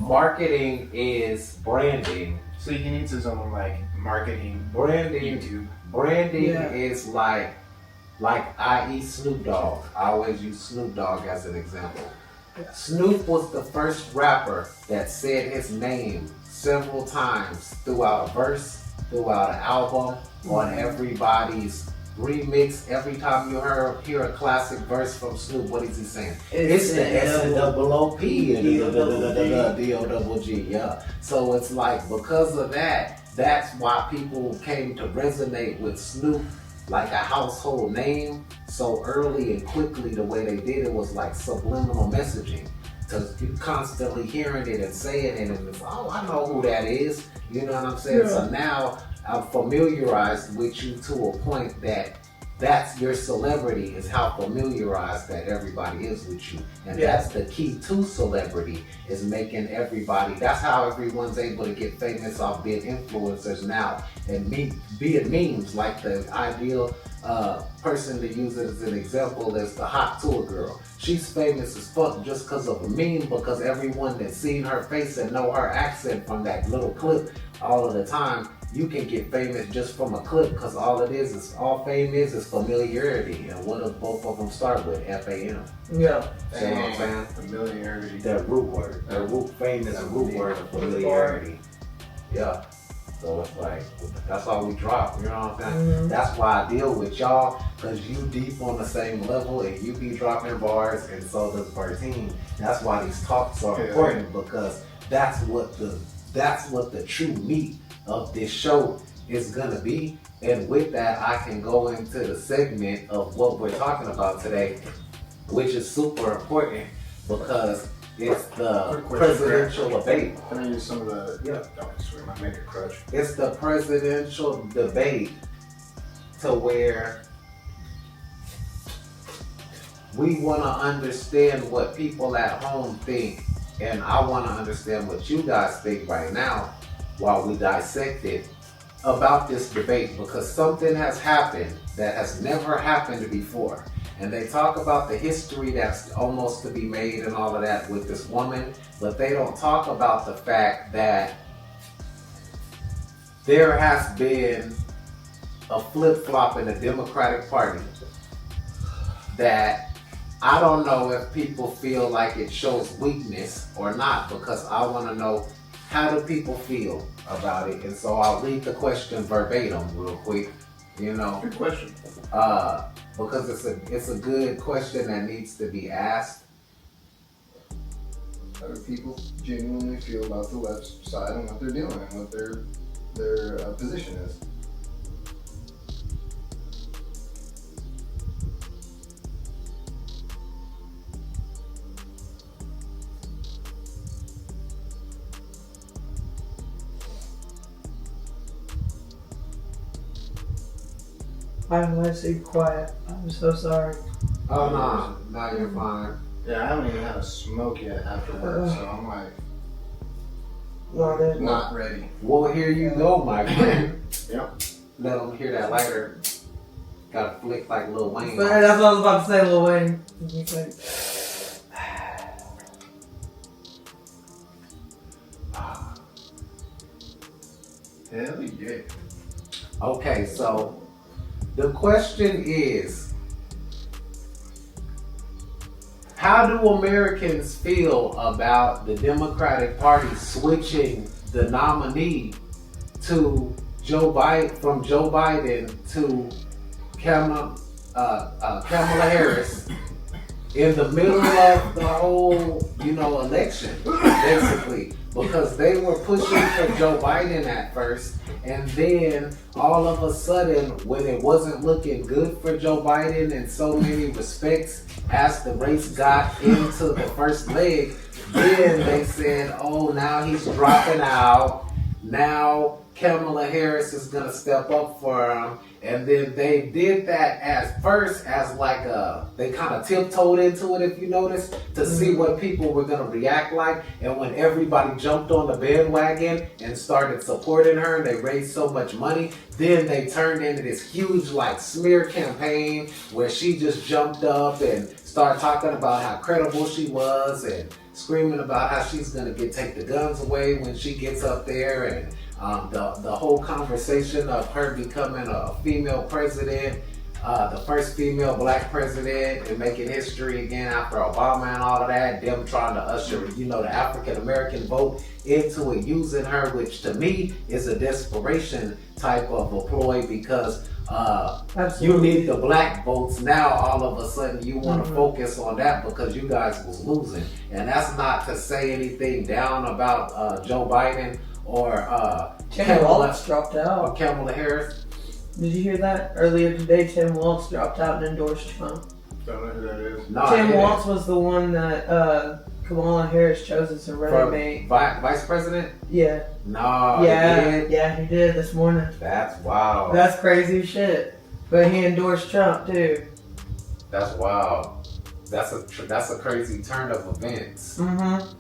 marketing is branding. So you can into something like marketing, Branding, YouTube. branding is like i.e. Snoop Dogg. I always use Snoop Dogg as an example. Snoop was the first rapper that said his name several times throughout a verse, throughout an album, on everybody's remix. Every time you hear a classic verse from Snoop, what is he saying? It's the S-N-O-O-P and D-O-double-G, yeah. So it's like, because of that, that's why people came to resonate with Snoop like a household name so early and quickly. The way they did it was like subliminal messaging. To constantly hearing it and saying it, and it's, oh, I know who that is. You know what I'm saying? Yeah. So now I'm familiarized with you to a point that's your celebrity, is how familiarized that everybody is with you. And that's the key to celebrity, is making everybody, that's how everyone's able to get famous off being influencers now. And be it memes, like the ideal person to use it as an example is the hot tour girl. She's famous as fuck just because of a meme, because everyone that's seen her face and know her accent from that little clip all of the time. You can get famous just from a clip, because all fame is familiarity. And what does both of them start with? F-A-M. Yeah. See what I'm saying? Familiarity. That root word. That root fame is a root word of familiarity. Yeah. So it's like, that's all we drop, you know what I'm saying? Mm-hmm. That's why I deal with y'all, because you deep on the same level and you be dropping bars, and so does Bertine. That's why these talks are important, because that's what the true meat of this show is gonna be. And with that, I can go into the segment of what we're talking about today, which is super important because it's the presidential debate. Can I use some of the, swear, my make a crutch. It's the presidential debate, to where we want to understand what people at home think, and I want to understand what you guys think right now while we dissect it about this debate, because something has happened that has never happened before. And they talk about the history that's almost to be made and all of that with this woman, but they don't talk about the fact that there has been a flip-flop in the Democratic Party that I don't know if people feel like it shows weakness or not, because I want to know, how do people feel about it? And so I'll read the question verbatim real quick, you know. Good question. Because it's a good question that needs to be asked. How do people genuinely feel about the left side and what they're doing and what their position is? I'm going to stay quiet. I'm so sorry. Oh, no, you're fine. Yeah, I haven't even had a smoke yet after work, so I'm like, not ready. Well, here you go, my friend. Yep. Let them hear that lighter. Got to flick like Lil Wayne. But that's what I was about to say, Lil Wayne. Hell yeah. Okay, so the question is, how do Americans feel about the Democratic Party switching the nominee to Joe Biden, from Joe Biden to Kamala Harris in the middle of the whole, election, basically? Because they were pushing for Joe Biden at first, and then all of a sudden, when it wasn't looking good for Joe Biden in so many respects, as the race got into the first leg, then they said, oh, now he's dropping out. Now Kamala Harris is going to step up for him. And then they did that as first as like they kind of tiptoed into it, if you notice, to see what people were gonna react like. And when everybody jumped on the bandwagon and started supporting her, and they raised so much money, then they turned into this huge like smear campaign where she just jumped up and started talking about how credible she was and screaming about how she's gonna take the guns away when she gets up there, and the whole conversation of her becoming a female president, the first female black president, and making history again after Obama and all of that, them trying to usher, the African American vote into it, using her, which to me is a desperation type of a ploy, because you need the black votes now. All of a sudden you want to focus on that because you guys was losing. And that's not to say anything down about Joe Biden or Tim Walz dropped out. Or Kamala Harris. Did you hear that? Earlier today, Tim Walz dropped out and endorsed Trump. Don't know who that is. No, Tim Walz was the one that Kamala Harris chose as her running mate. Vice president? Yeah. No. Yeah, he did this morning. That's wild. That's crazy shit. But he endorsed Trump too. That's wild. That's a crazy turn of events. Mm-hmm.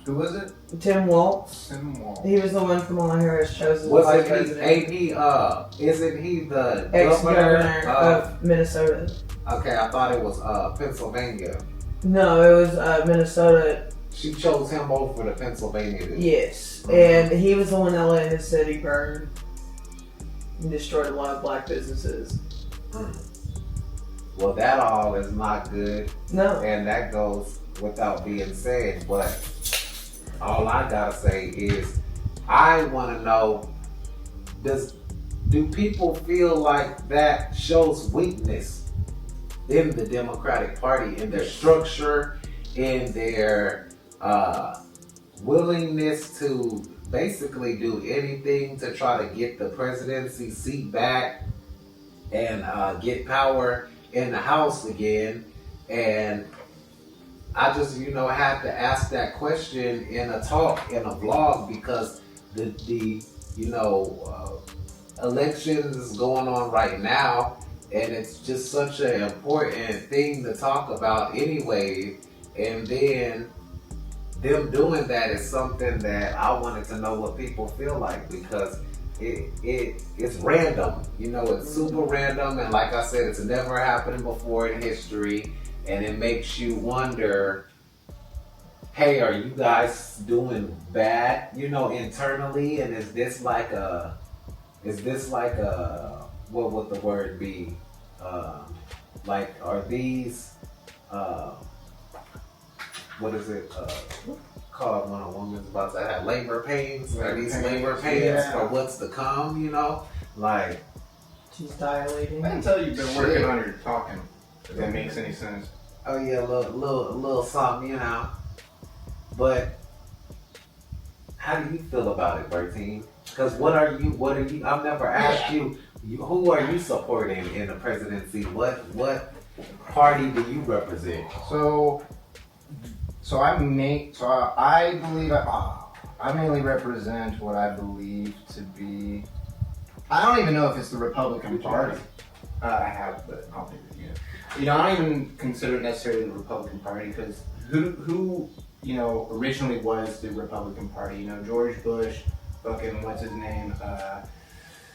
Who was it? Tim Walz. Tim Walz. He was the one Kamala Harris chose as Was vice it president. isn't he the Ex-governor of Minnesota. Okay, I thought it was Pennsylvania. No, it was Minnesota. She chose him over the Pennsylvania. Yes, and he was the one that let his city burn and destroyed a lot of black businesses. Well, that all is not good. No. And that goes without being said, but all I gotta say is I want to know, do people feel like that shows weakness in the Democratic Party, in their structure, in their willingness to basically do anything to try to get the presidency seat back and get power in the House again? And I just, had to ask that question in a talk, in a vlog, because the elections is going on right now, and it's just such an important thing to talk about anyway. And then them doing that is something that I wanted to know what people feel like, because it's random. It's super random, and like I said, it's never happened before in history. And it makes you wonder, hey, are you guys doing bad, internally? And is this like a, what would the word be? Like, are these, what is it called when a woman's about to have labor pains? Are these labor pains for what's to come, Like, she's dilating. I can tell you've been working on your talking. If that makes any sense. Oh yeah, a little something, But how do you feel about it, Bertine? Because what are you? I've never asked you. Who are you supporting in the presidency? What party do you represent? I believe I mainly represent what I believe to be. I don't even know if it's the Republican Party. I have, but I'll think it again. I don't even consider it necessarily the Republican Party, because who originally was the Republican Party? George Bush, fucking what's his name?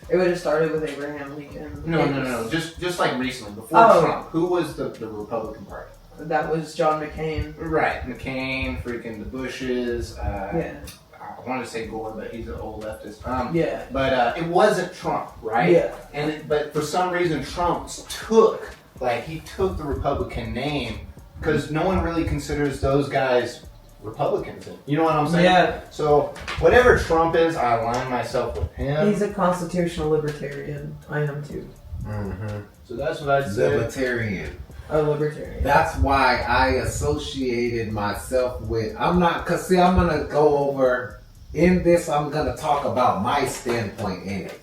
It would have started with Abraham Lincoln. No. Just like recently, before Trump, who was the Republican Party? That was John McCain. Right, McCain, freaking the Bushes. Yeah. I wanted to say Gore, but he's an old leftist. Yeah. But it wasn't Trump, right? Yeah. But for some reason, Trump took the Republican name, because no one really considers those guys Republicans. You know what I'm saying? Yeah. So whatever Trump is, I align myself with him. He's a constitutional libertarian. I am too. Mm-hmm. So that's what I'd say. Libertarian. A libertarian. That's why I associated myself with. I'm gonna go over in this. I'm gonna talk about my standpoint in it,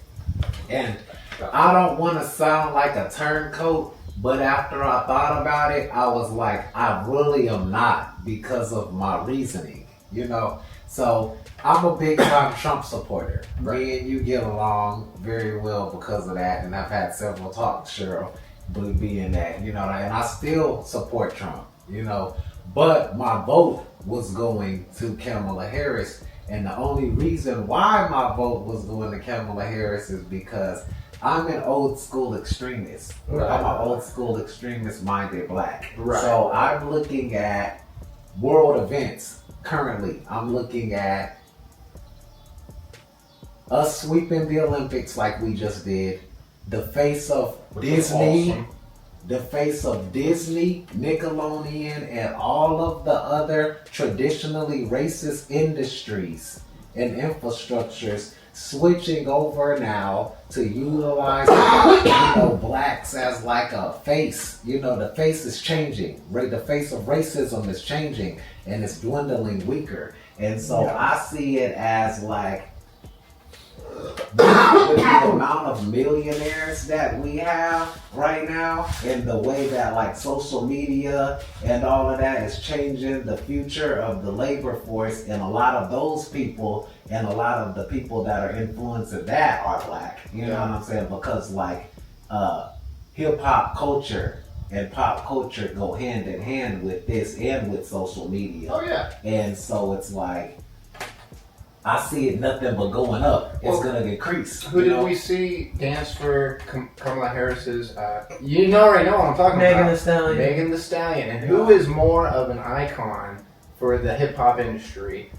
and I don't want to sound like a turncoat. But after I thought about it, I was like, I really am not, because of my reasoning. you know. So I'm a big time Trump supporter. Right. Me and you get along very well because of that, and I've had several talks, Cheryl, being that, you know, and I still support Trump, you know. But my vote was going to Kamala Harris, and the only reason why my vote was going to Kamala Harris is because I'm an old school extremist. Right. I'm an old school extremist minded black. Right. So I'm looking at world events currently. I'm looking at us sweeping the Olympics like we just did. The face of Disney. Awesome. The face of Disney, Nickelodeon, and all of the other traditionally racist industries and infrastructures switching over now to utilize, blacks as like a face. You know, the face is changing. The face of racism is changing, and it's dwindling weaker. And so I see it as like, with the amount of millionaires that we have right now, and the way that like social media and all of that is changing the future of the labor force, and a lot of those people and a lot of the people that are influencing that are black. You know what I'm saying? Because like hip hop culture and pop culture go hand in hand with this and with social media. Oh yeah. And so it's like, I see it nothing but going up. It's gonna decrease. Who did we see dance for Kamala Harris's? You already know what I'm talking Megan about. Thee Stallion. Megan Thee Stallion. And who is more of an icon for the hip hop industry?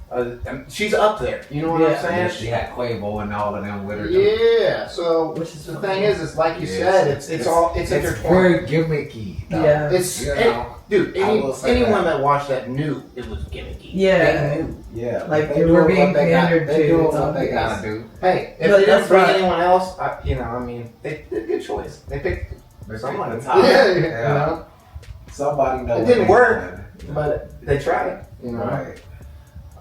She's up there. You know what I'm saying? Yeah, she had Quavo and all of them with her. Yeah. So Which is the fine. thing is like you Yes. said, it's It's intertwined. very gimmicky. though. Yeah. It's You know? dude. I will say Anyone that. that watched that knew it was gimmicky. Yeah. They knew. Yeah, Like, they we're doing being what they got- pandered They to, doing it's what they obvious. gotta do. Hey, if But they didn't that's bring right. anyone else, they did a good choice. They picked They someone. picked the top. Yeah, you Yeah. know. Somebody knows. It didn't work, but they tried. You know. Right.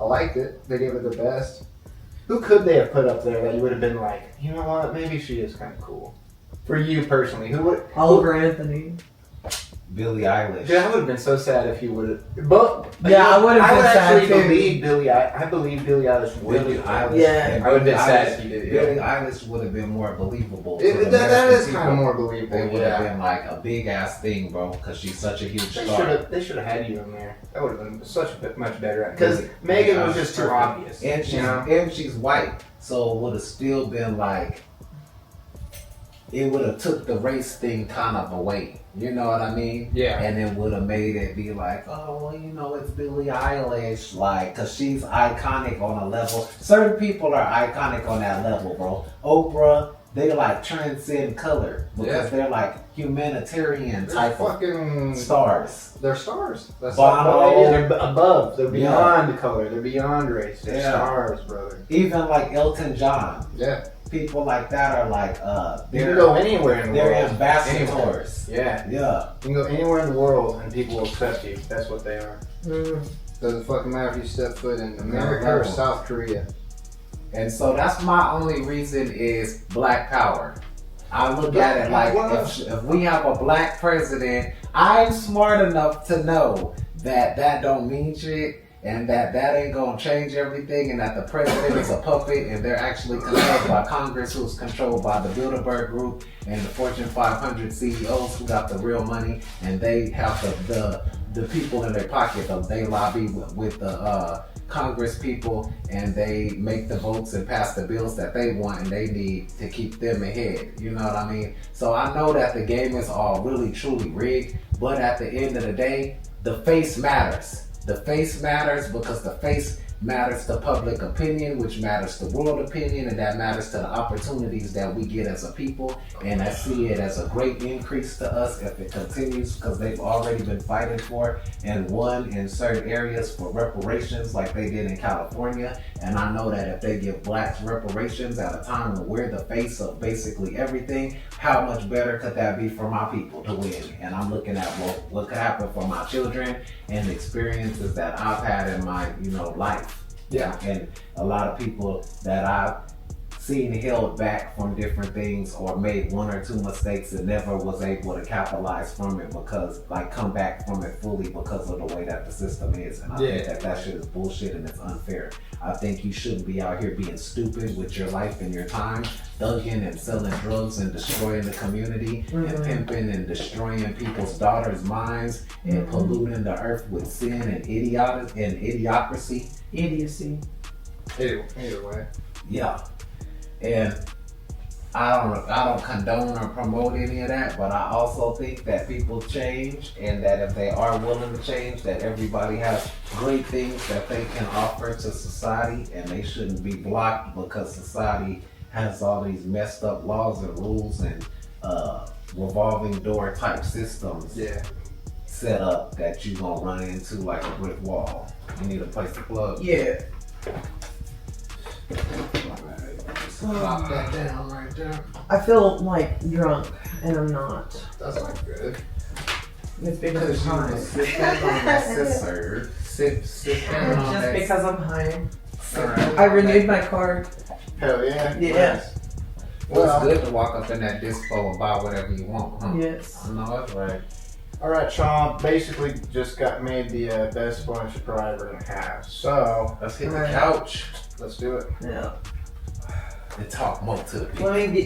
I liked it. They gave it their best. Who could they have put up there that you would have been like, you know what, maybe she is kind of cool? For you personally, who would? Oliver Anthony. Billie Eilish. Dude, I would have been so sad if you would have. But Yeah, I would have I been would sad actually too. believe Billie. I believe Billie Eilish would. Billie Eilish. Yeah. I would've been sad Eilish- if you did, Billie yeah. Eilish would have been more believable. to It, the that American is kind of people. more believable. They would have Yeah. been like a big ass thing, bro, because she's such a huge They star. should have had you in there. That would have been such a bit much better. Because Billie- Megan Billie was Eilish just too perfect. obvious. And she's you know? and she's white, so it would have still been like, it would have took the race thing kind of away. You know what I mean? Yeah. And it would have made it be like, oh, well, you know, it's Billie Eilish, like, cause she's iconic on a level. Certain people are iconic on that level, bro. Oprah, they like transcend color because they're like humanitarian They're type of fucking stars. They're stars. That's Bono. what they are. They're above. They're Yeah. beyond color. They're beyond race. They're Yeah. stars, brother. Even like Elton John, Yeah. people like that are like, You can they're go anywhere in the they're world. ambassadors. Yeah. Yeah. You can go anywhere in the world and people will accept you. That's what they are. Doesn't fucking matter if you step foot in America or South Korea. And so that's my only reason is black power. I look at it like if we have a black president, I'm smart enough to know that that don't mean shit and that ain't gonna change everything and that the president is a puppet and they're actually controlled by Congress, who's controlled by the Bilderberg Group and the Fortune 500 CEOs who got the real money, and they have the people in their pocket. They lobby with the Congress people, and they make the votes and pass the bills that they want and they need to keep them ahead. You know what I mean? So I know that the game is all really truly rigged, but at the end of the day, the face matters. The face matters because the face matters to public opinion, which matters to world opinion, and that matters to the opportunities that we get as a people. And I see it as a great increase to us if it continues, because they've already been fighting for and won in certain areas for reparations like they did in California. And I know that if they give blacks reparations at a time when we're the face of basically everything, how much better could that be for my people to win? And I'm looking at what could happen for my children and the experiences that I've had in my life. Yeah. And a lot of people that I've seen held back from different things or made one or two mistakes and never was able to capitalize from it because like come back from it fully because of the way that the system is. And I think that shit is bullshit and it's unfair. I think you shouldn't be out here being stupid with your life and your time, thugging and selling drugs and destroying the community and pimping and destroying people's daughters' minds and polluting the earth with sin and idiocracy. Idiocy. Either way. Yeah. And I don't condone or promote any of that, but I also think that people change and that if they are willing to change, that everybody has great things that they can offer to society and they shouldn't be blocked because society has all these messed up laws and rules and revolving door type systems set up that you're gonna run into like a brick wall. You need a place to plug. Yeah. Pop that down right there. I feel like drunk and I'm not. That's not good. It's because I'm high. Sit back on that scissor. Sit down on Just that. because I'm high. Alright. I renewed my card. Hell yeah. Yeah. Nice. Well, it's good to walk up in that dispo and buy whatever you want, huh? Yes. No, that's right. Alright, Sean, basically just got made the best bunch of probably ever gonna have. So, Let's hit the Right. couch let's do it. Yeah. and talk more to the people. Let me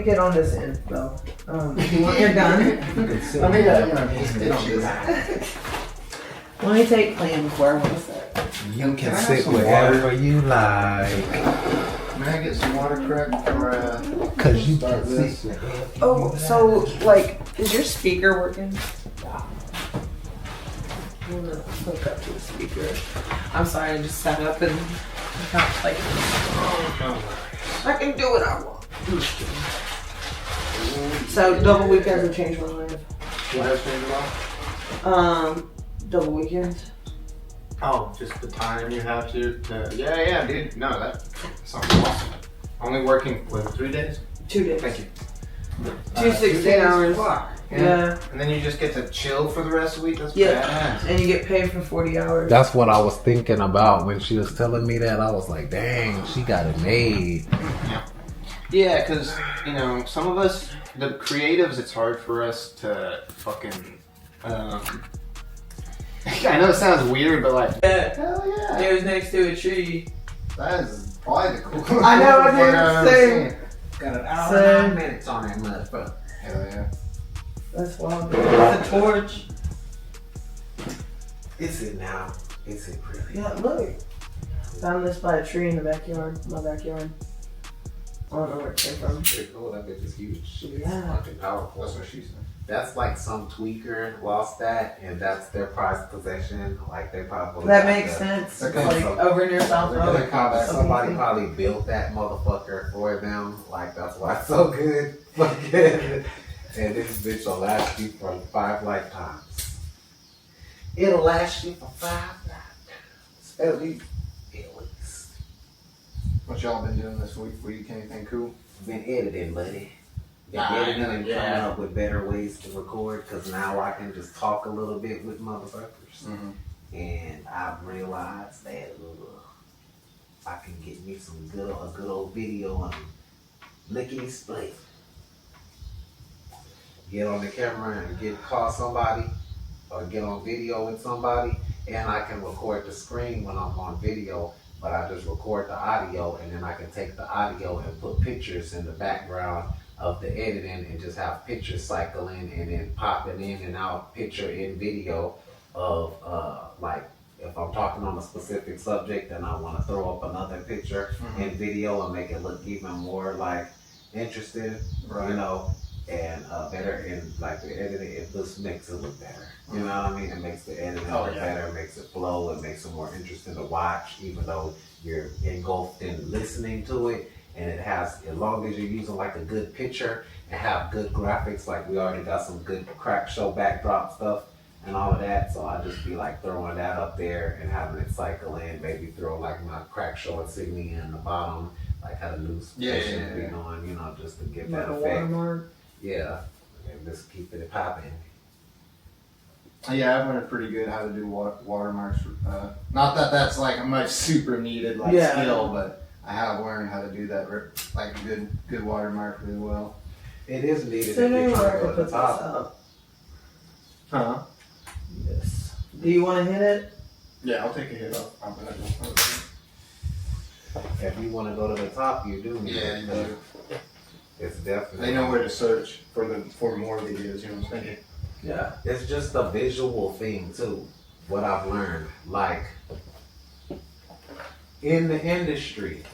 get on this end though. If you want your gun, You can sit Let me sit on this. let me take plan before I want to sit. You Can I can have sit some wherever you like. May I get some water, Krack, or Cause you start can this? sit wherever Oh, you so like. like, is your speaker working? I'm gonna hook up to the speaker. I'm sorry, I just sat up and got like, I can do what I want. So double weekends have changed my life. What has changed at all? Double weekends. Oh, just the time you have to yeah, dude. No, that sounds awesome. Only working, was it 3 days? 2 days. Thank you. 2 16 hours. Fuck. Yeah. And then you just get to chill for the rest of the week? That's Yeah. badass. And you get paid for 40 hours. That's what I was thinking about when she was telling me that. I was like, dang, she got it made. Yeah, because, you know, some of us, the creatives, it's hard for us to fucking, I know it sounds weird, but like, Yeah. hell yeah. It was next to a tree. That is probably the coolest I know, I thing did I've the ever same. seen. Got an hour So- and 9 minutes on that motherfucker. Hell yeah. That's wild. It's a torch. Is it now? Is it really? Yeah, look. Found this by a tree in the backyard. My backyard. I don't know where it came from. Pretty cool. That bitch is huge. It's Yeah. fucking powerful. That's what she said. That's like some tweaker lost that, and that's their prized possession. Like they probably That got makes the- sense. Okay. Like over near South They Road. probably, somebody probably built that motherfucker for them. Like that's why it's so good. Fucking, and this bitch will last you for 5 lifetimes. It'll last you for 5 lifetimes. At least. What y'all been doing this week? Anything cool? Been editing, buddy. Been Ah, editing and yeah. coming up with better ways to record because now I can just talk a little bit with motherfuckers. Mm-hmm. And I've realized that I can get me a good old video and lickety split. Get on the camera and call somebody or get on video with somebody, and I can record the screen when I'm on video, but I just record the audio and then I can take the audio and put pictures in the background of the editing and just have pictures cycling and then popping in and out picture in video of like if I'm talking on a specific subject and I want to throw up another picture in video and make it look even more like interesting, Right. you know, and better in like the editing. It just makes it look better. You know what I mean? It makes the editing look better. It makes it flow. It makes it more interesting to watch, even though you're engulfed in listening to it. And it has, as long as you're using like a good picture and have good graphics, like we already got some good Krack show backdrop stuff and all of that. So I just be like throwing that up there and having it cycle in. Maybe throw like my Krack show insignia in the bottom, like how the news station be on, you know, just to get Like that a effect. watermark. Yeah, and just keep it popping. Yeah, I've learned pretty good how to do watermarks. Not that that's like a much super needed like Yeah. skill, but I have learned how to do that, like a good watermark really well. It is needed So if now you're you trying to want go to to put the this top. up. Huh? Yes. Do you want to hit it? Yeah, I'll take a hit off. If you want to go to the top, you do. Yeah, you do. It's definitely. They know where to search for more videos. You know what I'm saying? Yeah. It's just a visual thing too. What I've learned, like in the industry,